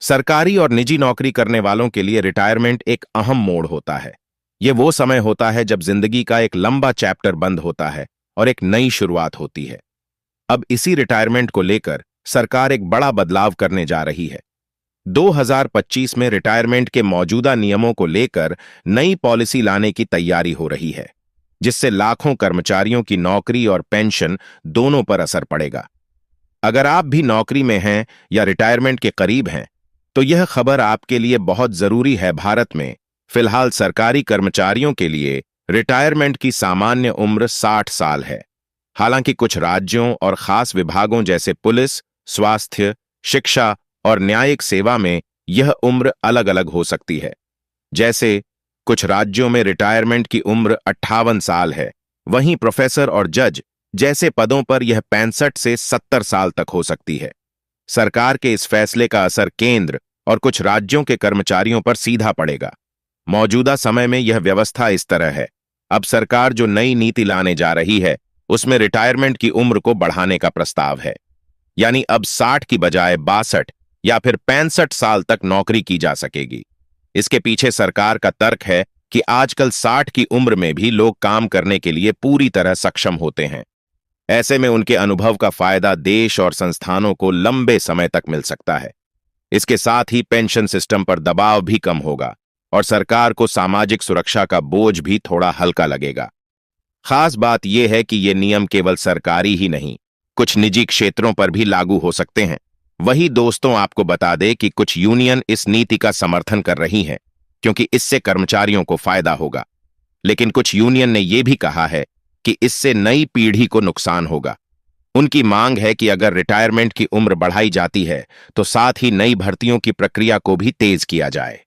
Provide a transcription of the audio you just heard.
सरकारी और निजी नौकरी करने वालों के लिए रिटायरमेंट एक अहम मोड़ होता है। ये वो समय होता है जब जिंदगी का एक लंबा चैप्टर बंद होता है और एक नई शुरुआत होती है। अब इसी रिटायरमेंट को लेकर सरकार एक बड़ा बदलाव करने जा रही है। 2025 में रिटायरमेंट के मौजूदा नियमों को लेकर नई पॉलिसी लाने की तैयारी हो रही है, जिससे लाखों कर्मचारियों की नौकरी और पेंशन दोनों पर असर पड़ेगा। अगर आप भी नौकरी में हैं या रिटायरमेंट के करीब हैं, तो यह खबर आपके लिए बहुत जरूरी है। भारत में फिलहाल सरकारी कर्मचारियों के लिए रिटायरमेंट की सामान्य उम्र 60 साल है। हालांकि कुछ राज्यों और खास विभागों जैसे पुलिस, स्वास्थ्य, शिक्षा और न्यायिक सेवा में यह उम्र अलग अलग हो सकती है। जैसे कुछ राज्यों में रिटायरमेंट की उम्र 58 साल है, वहीं प्रोफेसर और जज जैसे पदों पर यह 65 से 70 साल तक हो सकती है। सरकार के इस फैसले का असर केंद्र और कुछ राज्यों के कर्मचारियों पर सीधा पड़ेगा। मौजूदा समय में यह व्यवस्था इस तरह है। अब सरकार जो नई नीति लाने जा रही है, उसमें रिटायरमेंट की उम्र को बढ़ाने का प्रस्ताव है। यानी अब 60 की बजाय 62 या फिर 65 साल तक नौकरी की जा सकेगी। इसके पीछे सरकार का तर्क है कि आजकल 60 की उम्र में भी लोग काम करने के लिए पूरी तरह सक्षम होते हैं। ऐसे में उनके अनुभव का फायदा देश और संस्थानों को लंबे समय तक मिल सकता है। इसके साथ ही पेंशन सिस्टम पर दबाव भी कम होगा और सरकार को सामाजिक सुरक्षा का बोझ भी थोड़ा हल्का लगेगा। खास बात यह है कि ये नियम केवल सरकारी ही नहीं, कुछ निजी क्षेत्रों पर भी लागू हो सकते हैं। वही दोस्तों, आपको बता दें कि कुछ यूनियन इस नीति का समर्थन कर रही हैं, क्योंकि इससे कर्मचारियों को फायदा होगा। लेकिन कुछ यूनियन ने यह भी कहा है कि इससे नई पीढ़ी को नुकसान होगा। उनकी मांग है कि अगर रिटायरमेंट की उम्र बढ़ाई जाती है, तो साथ ही नई भर्तियों की प्रक्रिया को भी तेज किया जाए।